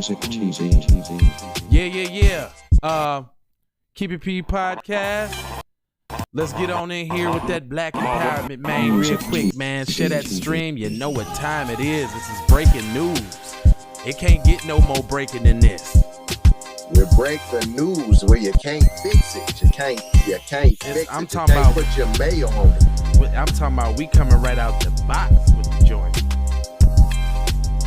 Music TV. Yeah. Keep It P podcast. Let's get on in here with that black empowerment, man, real quick, man. Share that stream. You know what time it is. This is breaking news. It can't get no more breaking than this. We break the news where you can't fix it. You can't fix it. I'm talking about put your mayo on it. I'm talking about we coming right out the box with the joint.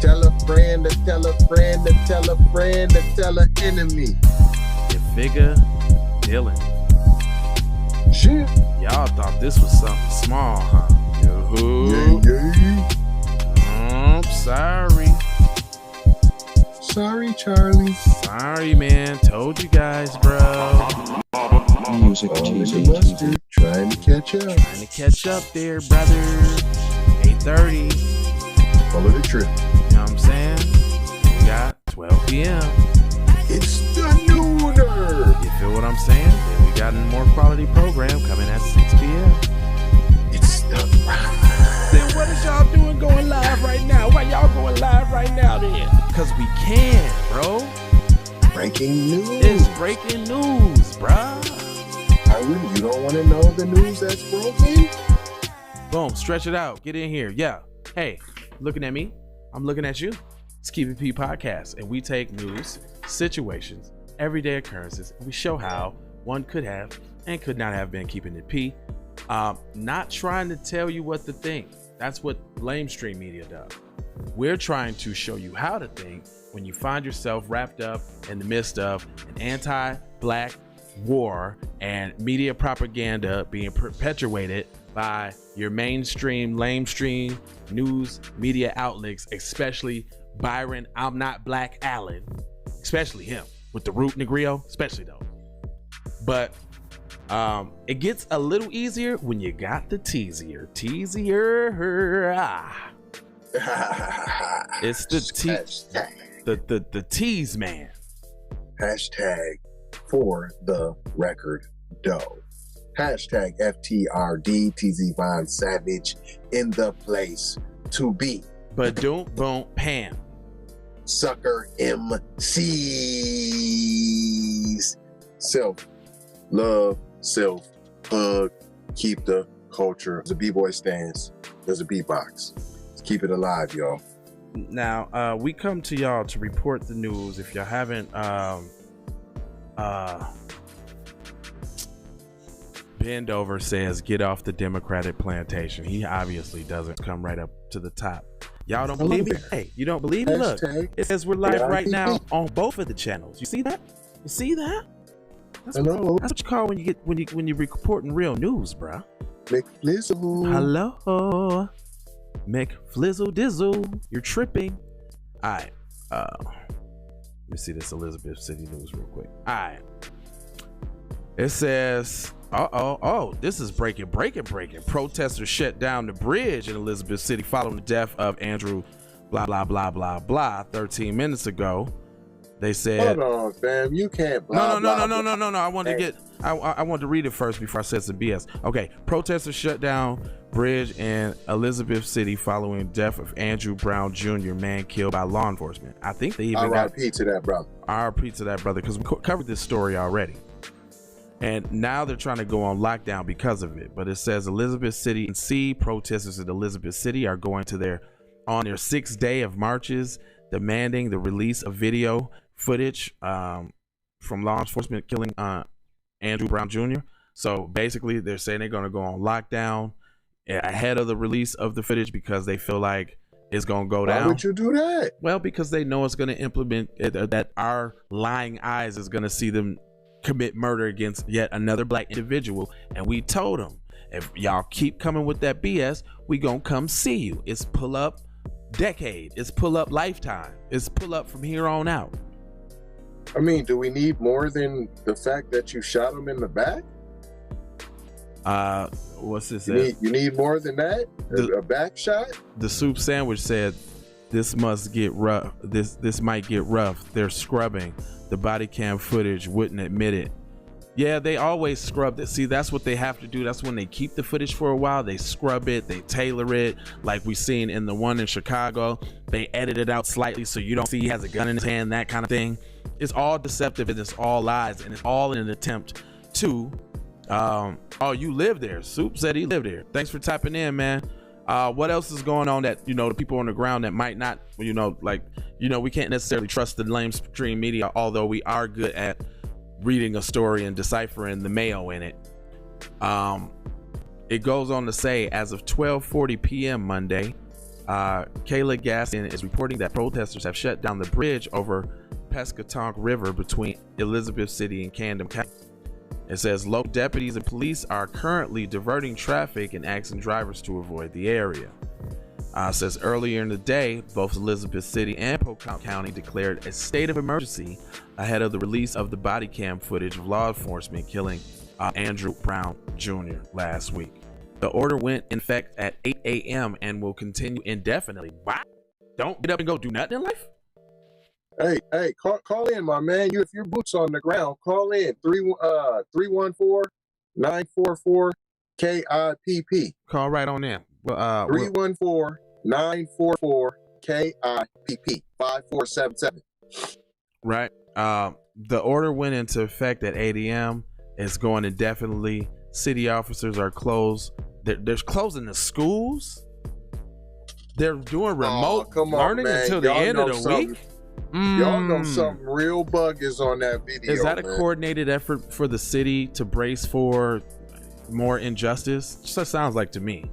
Tell a friend to tell a friend to tell a friend to tell an enemy. You figure, Dylan. Shit. Y'all thought this was something small, huh? Sorry. Sorry, Charlie. Sorry, man. Told you guys, bro. Music TV. Trying to catch up. Trying to catch up there, brother. 8:30. Follow the trip. You know what I'm saying? We got 12 p.m. It's the nooner. You feel what I'm saying? Then we got a more quality program coming at 6 p.m. It's the Then what is y'all doing going live right now? Why y'all going live right now then? Because we can, bro. breaking news. It's breaking news, bruh. You don't want to know the news that's broken? Boom, stretch it out. Get in here. Yeah. Hey, looking at me. I'm looking at you. It's Keep It P podcast, and we take news, situations, everyday occurrences, and we show how one could have and could not have been keeping it P. Not trying to tell you what to think. That's what lamestream media does. We're trying to show you how to think when you find yourself wrapped up in the midst of an anti-black war and media propaganda being perpetuated by your mainstream lamestream news media outlets, especially Byron I'm Not Black Allen, especially him with the root Negrio, especially though. But it gets a little easier when you got the teasier. It's the tease man. Hashtag for the record doe. Hashtag FTRD TZ Von Savage in the place to be. But don't Pam. Sucker MCs. Self love, self hug, keep the culture. There's a B-boy stance, there's a beatbox. Let's keep it alive, y'all. Now, we come to y'all to report the news. If y'all haven't Bend Over says get off the Democratic plantation. He obviously doesn't come right up to the top. Y'all don't believe me? Hey, you don't believe me? Look, it says we're live right now on both of the channels. You see that? You see that? That's what you call when you're reporting real news, bruh. McFlizzle. Hello, McFlizzle Dizzle. You're tripping. All right. Let me see this Elizabeth City news real quick. All right. It says, this is breaking. Protesters shut down the bridge in Elizabeth City following the death of Andrew blah, blah, blah, blah, blah, 13 minutes ago. They said, hold on, fam. You can't. No. I wanted to read it first before I said some BS. Okay. Protesters shut down bridge in Elizabeth City following death of Andrew Brown Jr., man killed by law enforcement. I think they even RIP to that brother. RIP to that brother, because we covered this story already. And now they're trying to go on lockdown because of it. But it says Elizabeth City and protesters in Elizabeth City are going to on their 6th day of marches, demanding the release of video footage from law enforcement killing Andrew Brown Jr. So basically they're saying they're going to go on lockdown ahead of the release of the footage because they feel like it's going to go down. Why would you do that? Well, because they know it's going to implement that our lying eyes is going to see them commit murder against yet another black individual. And we told them, if y'all keep coming with that BS, we going to come see you. It's pull up decade. It's pull up lifetime. It's pull up from here on out. I mean, do we need more than the fact that you shot him in the back? What's this? You need more than that? A back shot? The soup sandwich said, this must get rough. This might get rough. They're scrubbing. The body cam footage wouldn't admit it. Yeah, they always scrub it. See, that's what they have to do. That's when they keep the footage for a while. They scrub it, they tailor it. Like we seen in the one in Chicago, they edit it out slightly so you don't see he has a gun in his hand, that kind of thing. It's all deceptive and it's all lies, and it's all in an attempt to oh, you live there. Soup said he lived there. Thanks for typing in, man. What else is going on that, you know, the people on the ground that might not, you know, like, you know, we can't necessarily trust the mainstream media, although we are good at reading a story and deciphering the mayo in it. It goes on to say, as of 12:40 p.m. Monday, Kayla Gaston is reporting that protesters have shut down the bridge over Pescatonk River between Elizabeth City and Camden County. It says local deputies and police are currently diverting traffic and asking drivers to avoid the area. It says earlier in the day, both Elizabeth City and Polk County declared a state of emergency ahead of the release of the body cam footage of law enforcement killing Andrew Brown Jr. last week. The order went in effect at 8 a.m. and will continue indefinitely. Wow. Don't get up and go do nothing in life? Hey, call in, my man. If your boots on the ground, call in 314-944-KIPP. Call right on in. 314-944-KIPP 5477. Right. The order went into effect at 8 a.m. It's going indefinitely. City officers are closed. They're closing the schools. They're doing remote learning until the end of the week. Y'all know something real bug is on that video. Is that a coordinated effort for the city to brace for more injustice? Just sounds like to me.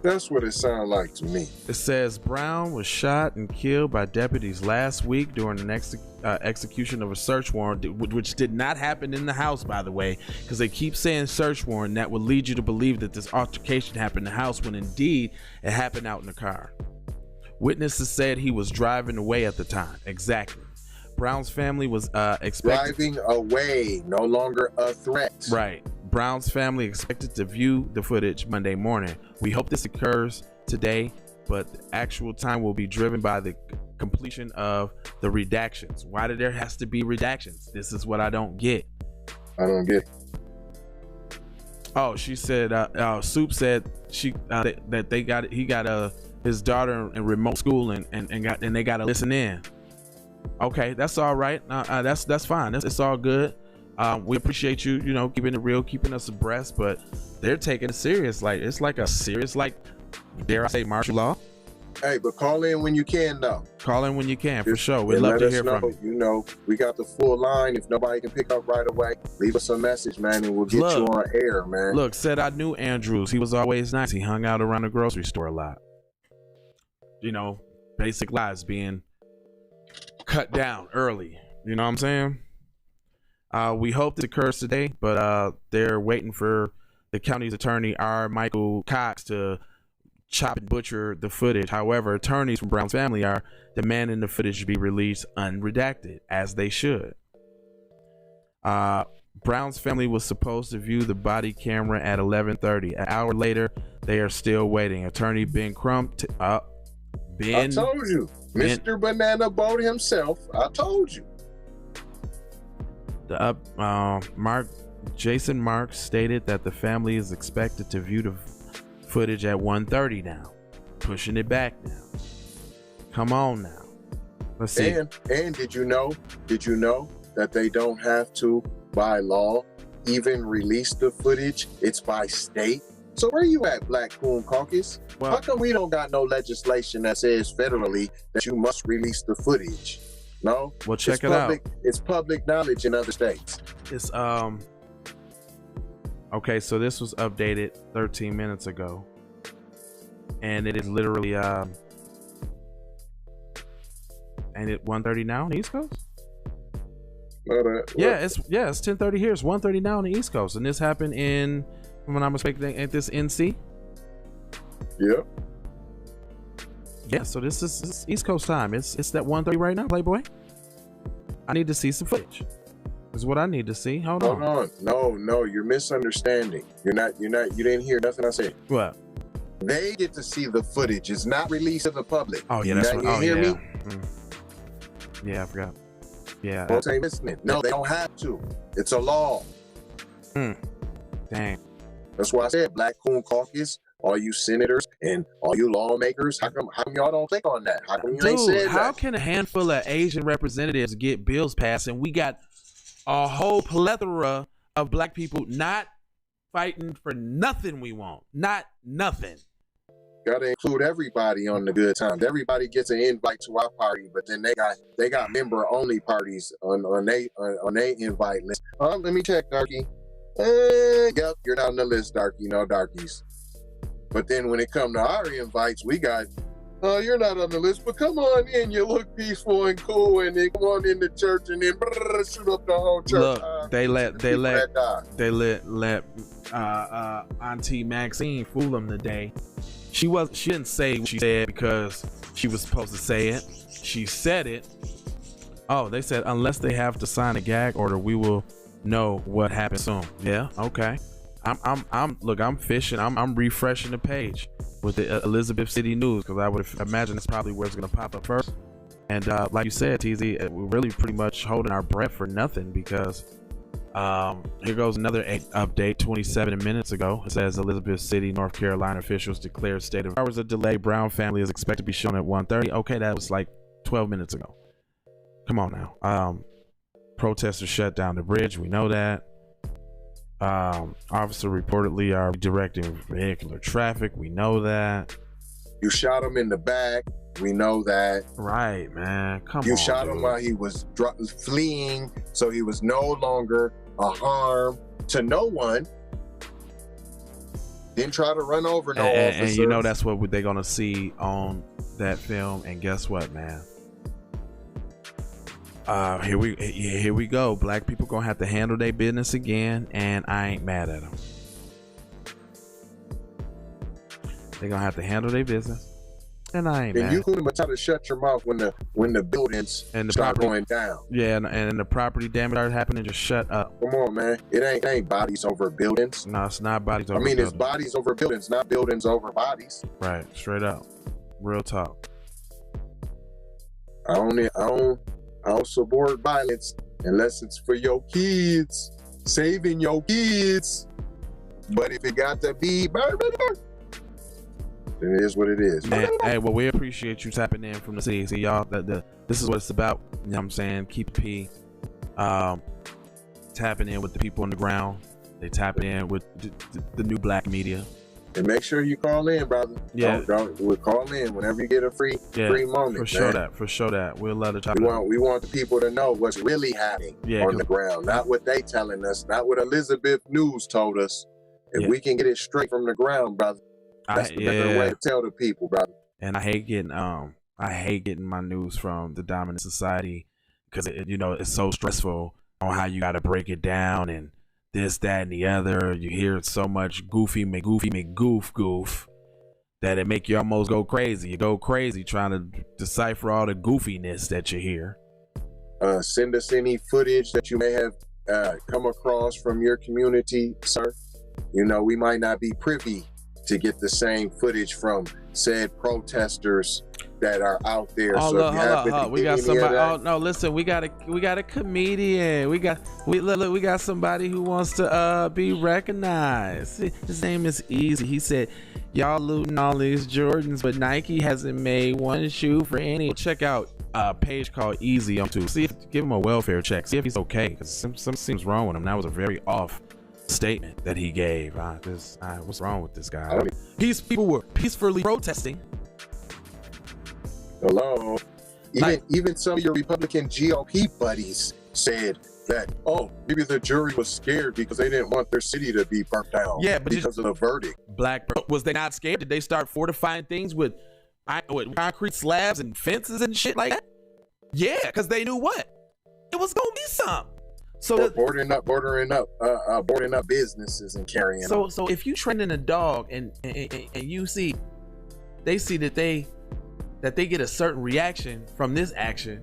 That's what it sounds like to me. It says Brown was shot and killed by deputies last week during the next execution of a search warrant, which did not happen in the house, by the way, because they keep saying search warrant. That would lead you to believe that this altercation happened in the house when indeed it happened out in the car. Witnesses said he was driving away at the time. Exactly. Brown's family was driving away, no longer a threat. Right. Brown's family expected to view the footage Monday morning. We hope this occurs today, but the actual time will be driven by the completion of the redactions. Why did there has to be redactions? This is what I don't get. I don't get. Oh, she said. Soup said she that they got he got his daughter in remote school and they got to listen in. Okay, that's all right. That's fine. It's all good. We appreciate you, you know, keeping it real, keeping us abreast, but they're taking it serious. Like it's like a serious, like, dare I say, martial law. Hey, but call in when you can, though. Call in when you can, for sure. We'd love to hear from you. You know, we got the full line. If nobody can pick up right away, leave us a message, man, and we'll get you on air, man. Look, said I knew Andrews. He was always nice. He hung out around the grocery store a lot. You know, basic lives being cut down early. You know what I'm saying? We hope this occurs today, but they're waiting for the county's attorney, R. Michael Cox, to chop and butcher the footage. However, attorneys from Brown's family are demanding the footage be released unredacted, as they should. Brown's family was supposed to view the body camera at 11:30. An hour later, they are still waiting. Attorney Ben Crump, I told you, Mr. Banana Boat himself. I told you. Jason Marks stated that the family is expected to view the footage at 1:30 now, pushing it back now. Come on now. Let's see. And did you know that they don't have to, by law, even release the footage? It's by state. So where you at, Black Coon Caucus? How come we don't got no legislation that says federally that you must release the footage? No? Well, check it out. It's public knowledge in other states. It's okay, so this was updated 13 minutes ago. And it is literally and it 1:30 now on the East Coast? It's 10:30 here. It's 1:30 now on the East Coast. And this happened in, when I'm mistaken, at this NC? Yep. Yeah, so this is East Coast time. It's that 1:30 right now, Playboy. I need to see some footage. Is what I need to see. Hold on. No, you're misunderstanding. You didn't hear nothing I said. What? They get to see the footage. It's not released to the public. Oh yeah, that's right. You hear me? Yeah, I forgot. Yeah. Folks ain't listening. No, they don't have to. It's a law. Dang. That's why I said Black Coon Caucus, all you senators and all you lawmakers, how come y'all don't click on that? How come you ain't said How that? can a handful of Asian representatives get bills passed and we got a whole plethora of black people not fighting for nothing we want? Not nothing. Gotta include everybody on the good times. Everybody gets an invite to our party, but then they got member only parties on they invite list. Let me check, Darky. Yep, you're not on the list, Darky. No darkies. But then when it come to our invites, we got, you're not on the list, but come on in. You look peaceful and cool, and then come on into church and then shoot up the whole church. Look, they let Auntie Maxine fool them today. She didn't say what she said because she was supposed to say it. She said it. Oh, they said unless they have to sign a gag order, we will know what happens soon. Yeah, okay. I'm fishing. I'm refreshing the page with the Elizabeth City News because I would imagine that's probably where it's gonna pop up first. And like you said, TZ, we're really pretty much holding our breath for nothing because here goes another update 27 minutes ago. It says Elizabeth City, North Carolina officials declared state of hours of delay. Brown family is expected to be shown at 1:30. Okay, that was like 12 minutes ago. Come on now. Protesters shut down the bridge. We know that. Officer reportedly are directing vehicular traffic. We know that. You shot him in the back. We know that. Right, man. Come on. You shot dude. him while he was fleeing, so he was no longer a harm to no one. Didn't try to run over no officers. And you know that's what they're gonna see on that film. And guess what, man? Here we go. Black people gonna have to handle their business again, and I ain't mad at them. They're gonna have to handle their business, and I ain't mad. And you couldn't try to shut your mouth when the buildings start going down. Yeah, and the property damage started happening. Just shut up. Come on, man. It ain't bodies over buildings. No, it's not bodies over buildings. It's bodies over buildings, not buildings over bodies. Right, straight up. Real talk. I don't support violence unless it's for your kids, saving your kids. But if it got to be, then it is what it is. Man, hey, well, we appreciate you tapping in from the city. See, y'all, this is what it's about. You know what I'm saying? Keep it P. Tapping in with the people on the ground. They tapping in with the new black media. And make sure you call in, brother. Yeah. We'll call in whenever you get a free moment. For sure that. We'll let it talk. We want the people to know what's really happening on the ground, not what they telling us, not what Elizabeth News told us. If we can get it straight from the ground, brother, that's the better way to tell the people, brother. And I hate getting my news from the dominant society because it's so stressful on how you got to break it down and this, that, and the other. You hear so much goofy goof that it make you almost go crazy. You go crazy trying to decipher all the goofiness that you hear. Send us any footage that you may have come across from your community, sir. We might not be privy to get the same footage from said protesters that are out there. Oh, so look, we got somebody. Oh no, listen, we got a comedian. We got somebody who wants to be recognized. His name is Easy. He said, "Y'all looting all these Jordans, but Nike hasn't made one shoe for any." Check out a page called Easy on YouTube. Give him a welfare check. See if he's okay, because something seems wrong with him. That was a very off statement that he gave. What's wrong with this guy? People were peacefully protesting. Hello. Even some of your Republican GOP buddies said that, maybe the jury was scared because they didn't want their city to be burnt down. Yeah, but because of the verdict. Was they not scared? Did they start fortifying things with concrete slabs and fences and shit like that? Yeah, because they knew what? It was gonna be something. So boarding up businesses and carrying. So if you training a dog and you see, they see that they get a certain reaction from this action,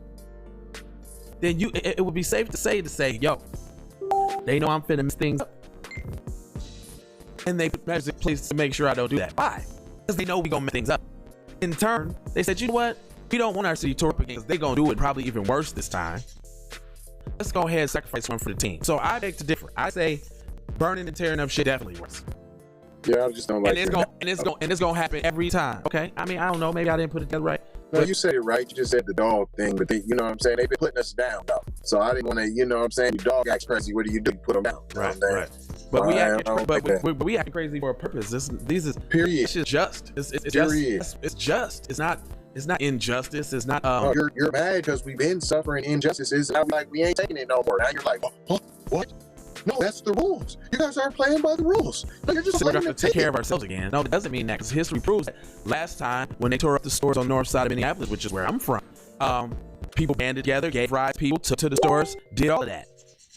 then it would be safe to say, yo, they know I'm finna mess things up, and they put measures in place to make sure I don't do that. Why? Because they know we gonna mess things up. In turn, they said, you know what? We don't want our city tore up again because they gonna do it probably even worse this time. let's go ahead and sacrifice one for the team. So I beg to differ. I say burning and tearing up shit definitely works. Yeah, I just don't like and it's gonna happen every time. Okay, I mean, I don't know, maybe I didn't put it together right. No, you said it right. You just said the dog thing, but they, you know what I'm saying? They've been putting us down, though. So I didn't want to, you know what I'm saying? Your dog acts crazy. What do? You put them down. Right. But we acting crazy for a purpose. These is period. It's just. It's just. It's not injustice. It's not. No, you're mad because we've been suffering injustices. I'm like, we ain't taking it no more. Now you're like, what? No, that's the rules. You guys aren't playing by the rules. No, you're just we're going to take care of ourselves again. No, it doesn't mean that, because history proves that last time when they tore up the stores on the north side of Minneapolis, which is where I'm from, people banded together, gave rides, people took to the stores, did all of that.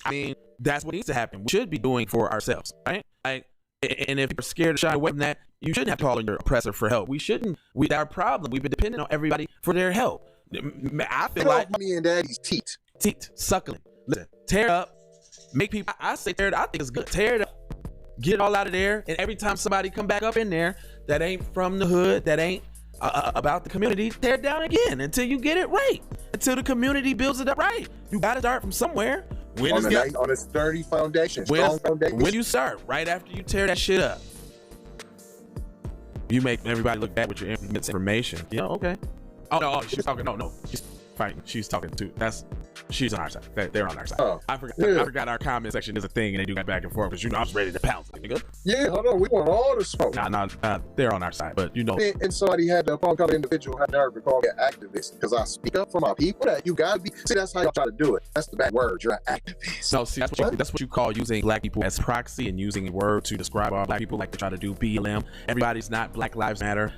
I mean, that's what needs to happen. We should be doing for ourselves, right? And if you're scared to shy away from that, you shouldn't have to call on your oppressor for help. We shouldn't. Our problem. We've been dependent on everybody for their help. I feel like mommy and daddy's teat, suckling. Listen, tear up. Make people, I say tear it, I think it's good. Tear it up, get it all out of there, and every time somebody come back up in there that ain't from the hood, that ain't about the community, tear it down again until you get it right. Until the community builds it up right. You gotta start from somewhere. On a sturdy foundation, strong foundation. When you start, right after you tear that shit up, you make everybody look back with your information. You know, okay. Oh no, she's talking. No, she's fighting. She's talking too. She's on our side. They're on our side. Oh, I forgot our comment section is a thing, and they do that back and forth because I was ready to pounce. Nigga. Yeah, hold on. We want all the smoke. Nah, they're on our side, but you know. And somebody had the phone call individual had nerve to call me an activist because I speak up for my people. That you gotta be. See, that's how y'all try to do it. That's the bad word. You're an activist. No, see, that's what you call using black people as proxy and using a word to describe all black people, like they try to do BLM. Everybody's not Black Lives Matter.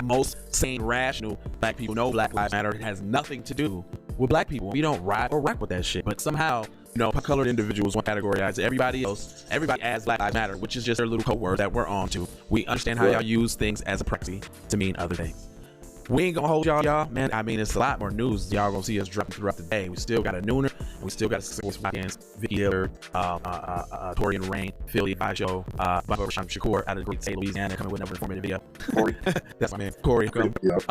Most sane, rational black people know Black Lives Matter. It has nothing to do with black people. We don't ride or rock with that shit. But somehow, you know, colored individuals want to categorize everybody as Black Lives Matter, which is just their little code word that we're on to. We understand how y'all use things as a proxy to mean other things. We ain't gonna hold y'all, man. I mean, it's a lot more news y'all gonna see us dropping throughout the day. We still got a nooner, and we still got a Sports Weekends video, Tori and Rain, Philly Vibe Show, Shakur out of the great state of Louisiana coming with another informative video. Corey. That's my man, Corey.